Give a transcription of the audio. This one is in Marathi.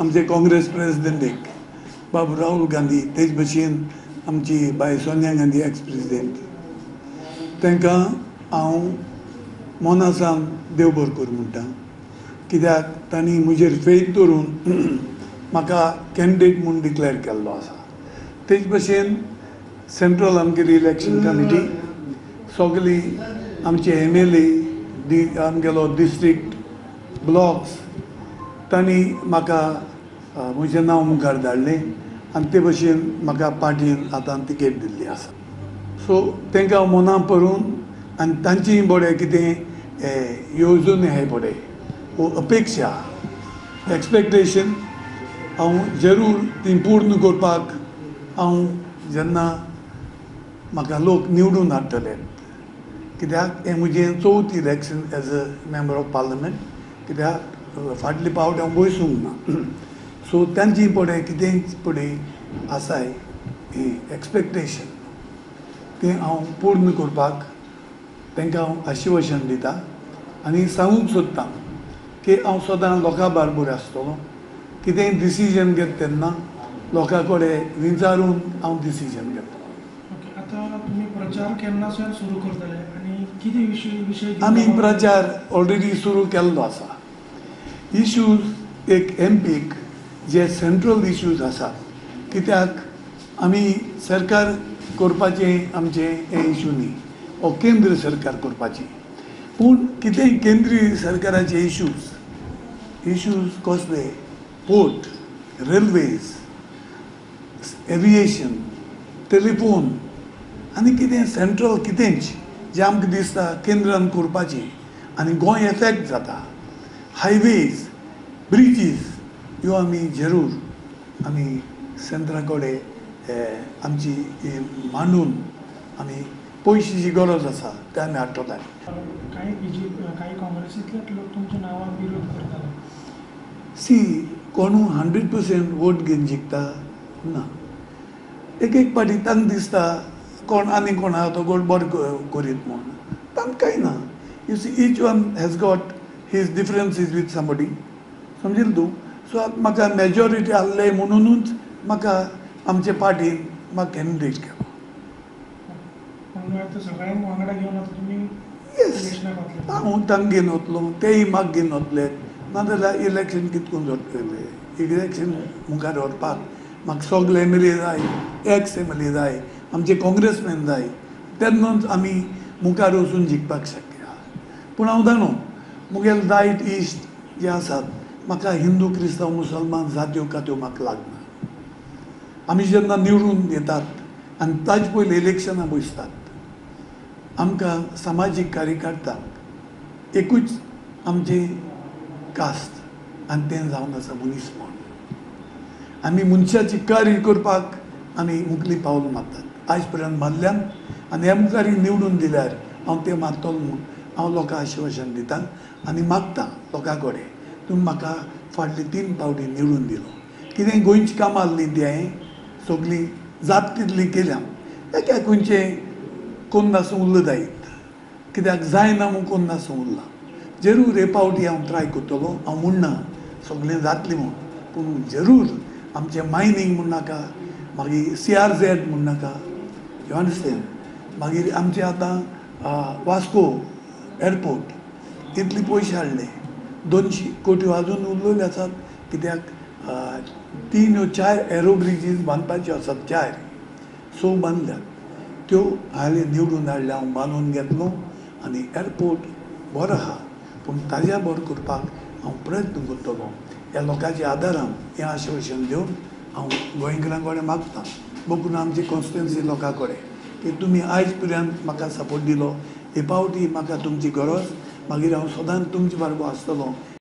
आमचे काँग्रेस प्रेसिडेंट बाबू राहुल गांधी, तेच भशेन आमची बाय सोनिया गांधी एक्स प्रेसिडेंट, तांकां हांव मनासान देव बरो करूं म्हणटा, कित्याक तांणी म्हजेर फेथ दवरून म्हाका कॅन्डिडेट म्हणून डिक्लेअर केल्लो आसा. तेच भशेन सेंट्रल आमगेली इलेक्शन कमिटी, सगळी आमचे MLA, आमगेलो डिस्ट्रिक्ट ब्लॉक्स, तांणी म्हाका म्हजें नांव मुखार धाडलें आनी ते भशेन म्हाका पार्टीन आतां तिकेट दिल्ली आसा. सो तांकां हांव मना पळोवन आनी तांची बरें कितें येवजण आहाय पळय, वो अपेक्षा, एक्सपेक्टेशन हांव जरूर ती पूर्ण करपाक हांव जेन्ना म्हाका लोक निवडून हाडटले, कित्याक हें म्हजें Chavath election as a member of parliament, कित्याक फाटले फावट हांव बसूंक ना. सो तांची पळय कितें पळय आसाय एक्सपेक्टेशन, तें हांव पूर्ण करपाक तांकां हांव आश्वासन दितां आनी सांगूंक सोदतां की हांव सदां लोकां बरोबर आसतलों. कितेंय डिसिजन घेता तेन्ना लोकां कडेन विचारून हांव डिसिजन घेता. आतां तुमी प्रचार केन्नासून सुरू करतले आनी कितें विशय आमी प्रचार ऑलरेडी सुरू केल्लो आसा. इश्यूज एक MPक जे सेंट्रल इश्यूज आसात, कित्याक आमी सरकार करपाचें आमचें हें इश्यू न्ही, हो केंद्र सरकार करपाची. पूण कितेंय केंद्रीय सरकाराचे इश्यूज कसले, पोर्ट, रेल्वेज, एविएशन, टेलिफोन आनी कितें सेंट्रल कितेंच जें आमकां दिसता केंद्रान करपाचें आनी गोंय एफेक्ट जाता, हायवेज, ब्रिजीस, ह्यो आमी जरूर आमी सेंट्रा कडेन आमची मांडून आमी पयशांची गरज आसा ते आमी हाडटले. काही काँग्रेसींतले लोक तुमच्या नांवाक विरोध करताले. कोणू 100% वोट घेवन जिखता ना. एक पाटी तांकां दिसता कोण आनी कोण आहा तो गोड बरो करीत म्हूण, तांकां कांय ना. You see each one has got his differences with somebody, समजिल तूं. सो म्हाका मेजॉरिटी आहले म्हणूनच म्हाका आमचे पार्टीन म्हाका कॅन्डिडेट केलो. सगळ्यांक वांगडा घेवन तुमी हांव तांकां घेवन वतलो, तेय म्हाका घेवन वतले, नाजाल्यार इलेक्शन कितकून जातलें. इलेक्शन मुखार व्हरपाक म्हाका सगळे MLA जाय, एक्स MLA जाय, आमचे काँग्रेसमॅन जाय, तेन्नाच आमी मुखार वचून जिखपाक शक्य आहा. पूण हांव जाणो मुगेले जायत इश्ट जे आसात, म्हाका हिंदू क्रिस्तांव मुसलमान जात्यो कात्यो म्हाका लागना. आमी जेन्ना निवडून येतात आनी ताजे पयलीं इलेक्शनां बसतात, आमकां सामाजीक कार्यकर्त्यांक एकूच आमचें कास्ट आनी तें जावन आसा मनीसपण. आमी मनशाची कार्य करपाक आमी मुखली पावल मारतात, आयज पर्यंत मारल्यान आनी ह्या मुखारी निवडून दिल्यार हांव तें मारतलो म्हूण हांव लोकांक आश्वासन दितां आनी मागतां लोकां कडेन, तुमी म्हाका फाटली 3 फावटी निवडून दिलो. कितेंय गोंयची कामां आसलीं ती हांवें सगळीं जात तितली केल्या. एका खंयचें कोण नासूं उरलं जायत, कित्याक जायना म्हूण कोण नासूं उरला. जरूर हे फावटी हांव ट्राय करतलो. हांव म्हणना सगळें जातलें म्हूण, पूण जरूर आमचें मायनींग म्हूण नाका, मागीर CRZ म्हूण नाका, यू अंडरस्टँड. मागीर आमचें आतां वास्को एअरपोर्ट इतले पयशे हाडले, 200 कोटी अजून उरलेले आसात, कित्याक 3 वा 4 एरो ब्रिजीस बांदपाच्यो आसात, 4 सो बांदल्यात. त्यो हांवें निवडून हाडले, हांव बांदून घेतलो आनी एअरपोर्ट बरो आहा, पूण ताज्या बरो करपाक हांव प्रयत्न करतलो. ह्या लोकांच्या आदारान हें आश्वासन दिवन हांव गोंयकारां कडेन मागतां, बकून आमचे कॉन्स्टिट्युएन्सी लोकां कडेन, की तुमी आयज पर्यंत म्हाका सपोर्ट दिलो, हे फावटी म्हाका तुमची गरज, मागीर हांव सदांच तुमचे बरोबर आसतलो.